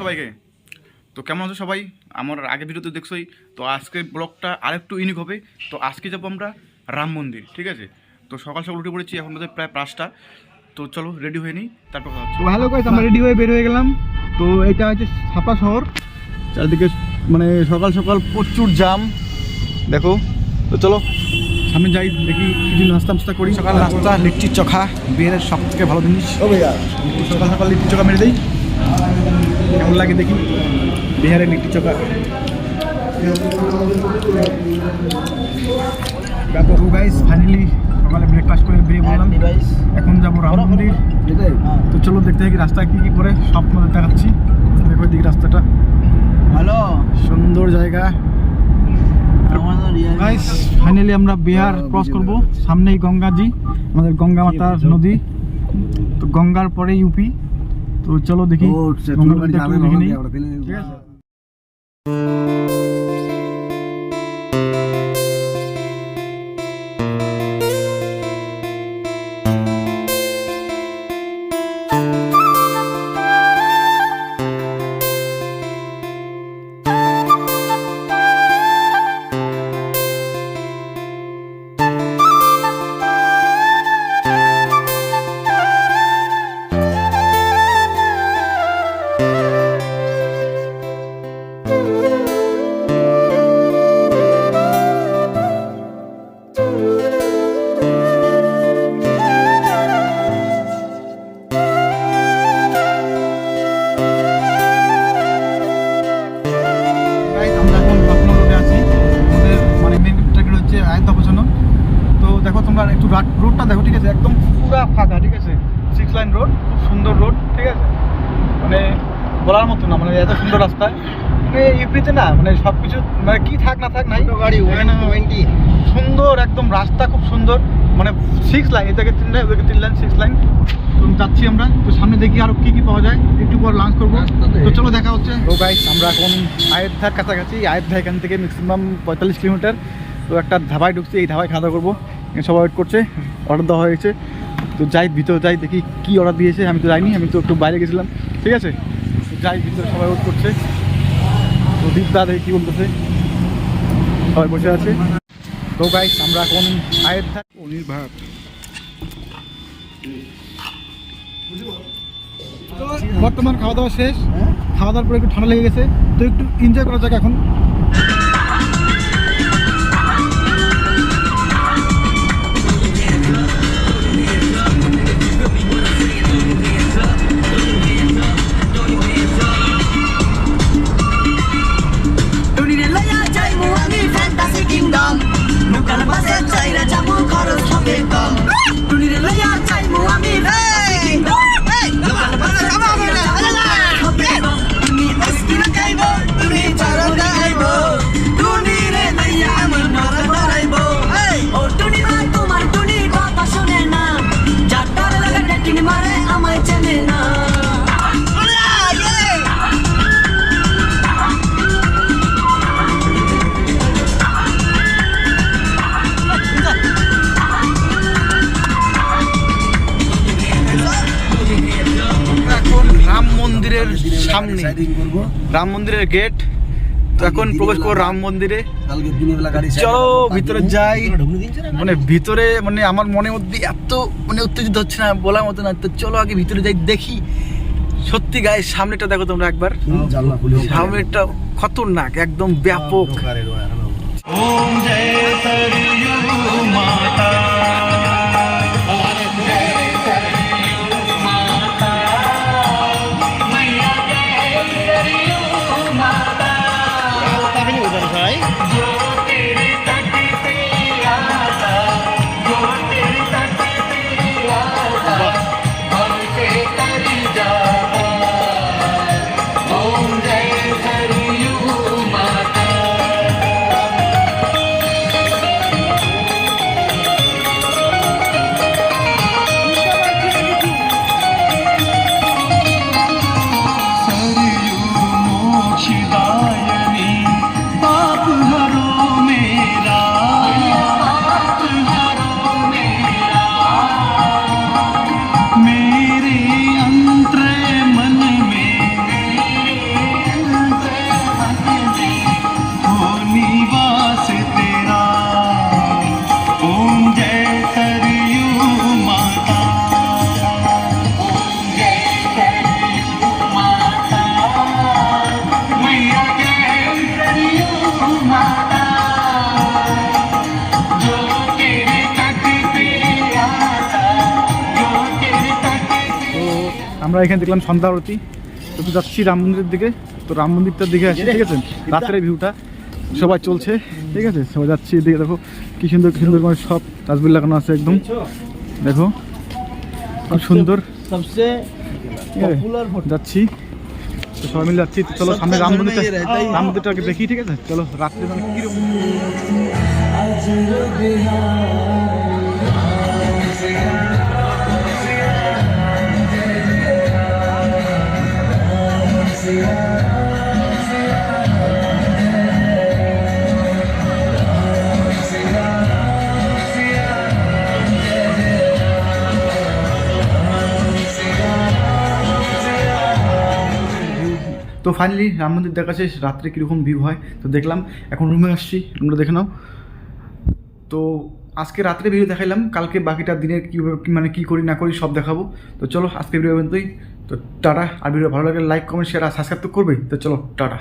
সবাইকে। তো কেমন আছো সবাই? আমার আগে ভিডিওতে দেখছোই। তো আজকের ব্লগটা আরেকটু ইউনিক হবে। তো আজকে যাবো আমরা রাম মন্দির, ঠিক আছে? তো সকাল সকাল উঠে পড়েছি, এখন বাজে প্রায় 5টা। তো চলো রেডি হয়ে নিই, তারপর কথা হচ্ছে। তো হ্যালো গাইস, আমরা রেডি হয়ে বের হয়ে গেলাম। তো এটা হচ্ছে ছাপা শহর, চারদিকে মানে সকাল সকাল প্রচুর জাম দেখো। তো চলো সামনে যাই, দেখি কিছু নাস্তা করি। সকাল নাস্তা লিট্টির চোখা, বিহারের সব থেকে ভালো জিনিস। ও ভাইয়া, সকাল সকাল লিট্টির চোখা মেরে দিই, কেমন লাগে দেখি বিহারের লিট্টি চোখা। তো গাইস ফাইনালি সকালে ব্রেকফাস্ট করে বেরিয়ে পড়লাম। এখন যাবো রাম মন্দির। তো চলো দেখতে থাকি রাস্তায় কি কি করে, সব তোমাদের দেখাচ্ছি। দেখো দিকে রাস্তাটা ভালো, সুন্দর জায়গা। গাইস ফাইনালি আমরা বিহার ক্রস করব, সামনেই গঙ্গাজি, আমাদের গঙ্গা মাতার নদী। তো গঙ্গার পরে ইউপি। তো চলো দেখি ঠিক আছে। তো দেখো তোমরা একটু রোডটা দেখো, ঠিক আছে? একদম পুরা ফাঁকা, ঠিক আছে? 6 লাইন রোড, খুব সুন্দর রোড, ঠিক আছে? মানে বলার মতো না, মানে এত সুন্দর রাস্তা। মানে ইউপিতে না, মানে সব কিছু মানে কি থাক না থাক নাই, গাড়ি সুন্দর একদম, রাস্তা খুব সুন্দর। মানে 6 লাইন, এদিকে 3 লাইন, ওদিকে 3 লাইন, 6 লাইন। তো যাচ্ছি আমরা, তো সামনে দেখি আরো কি কি পাওয়া যায়, একটু পর লাঞ্চ করবো। তো চলো দেখা হচ্ছে। তো গাইস আমরা এখন আয়োধ্যার কাছাকাছি। আয়োধ্যা এখান থেকে ম্যাক্সিমাম 45 কিলোমিটার। তো একটা ধাবায় ঢুকছি, এই ধাবায় খাওয়া দাওয়া করবো। সবাই ওয়েট করছে, অর্ডার দেওয়া হয়েছে। তো যাই ভিতরে যাই, দেখি কি অর্ডার দিয়েছে। আমি তো যাইনি, আমি তো একটু বাইরে গেছিলাম, ঠিক আছে? যাই ভিতরে, সবাই ওয়েট করছে। তো দীপদা দেখি কী বলতেছে, সবাই বসে আছে। তো গাইস আমরা এখন আয়োধ্যা পনির ভাত। বর্তমান খাওয়া দাওয়া শেষ, খাওয়া দাওয়ার পরে একটু ঠান্ডা লেগে গেছে, তো একটু এনজয় করা যাক এখন। সামনে রাম মন্দিরের গেট। তো এখন প্রবেশ করবো রাম মন্দিরে। চলো ভিতরে যাই। মানে ভিতরে মানে আমার মনের মধ্যে এত মানে উত্তেজিত হচ্ছে না, বলার মতো না। তো চলো আগে ভিতরে যাই, দেখি সত্যি গায়ে সামনেটা দেখো তোমরা একবার। সামনেটা খতরনাক, একদম ব্যাপক। ওম জয় সরয়ু মাতা। আমরা এখানে দেখলাম সন্ধ্যা আরতি, তো যাচ্ছি রাম মন্দিরের দিকে। তো রাম মন্দিরটার দিকে আসি, ঠিক আছে, রাত্রের ভিউটা সবাই চলছে, ঠিক আছে, সবাই যাচ্ছি এদিকে। দেখো কি সুন্দর করে সব তাজবিল লাগানো আছে একদম, দেখো খুব সুন্দর, ঠিক আছে, যাচ্ছি। তো সবাই মিলে যাচ্ছি। তো চলো সামনে রাম মন্দিরটা আগে দেখি, ঠিক আছে। চলো রাত্রে মানে কিরকম তো ফাইনালি রাম মন্দির দেখা শেষ, রাত্রে কীরকম ভিউ হয় তো দেখলাম। এখন রুমে আসছি, রুমটা দেখে নাও। তো আজকে রাত্রে ভিডিও দেখাইলাম, কালকে বাকিটা দিনের কী কী করি না করি সব দেখাবো। তো চলো আজকে ভিডিও পর্যন্তই। তো টাটা। আর ভিডিও ভালো লাগলে লাইক কমেন্ট শেয়ার আর সাবস্ক্রাইব তো করবেই। তো চলো টাটা।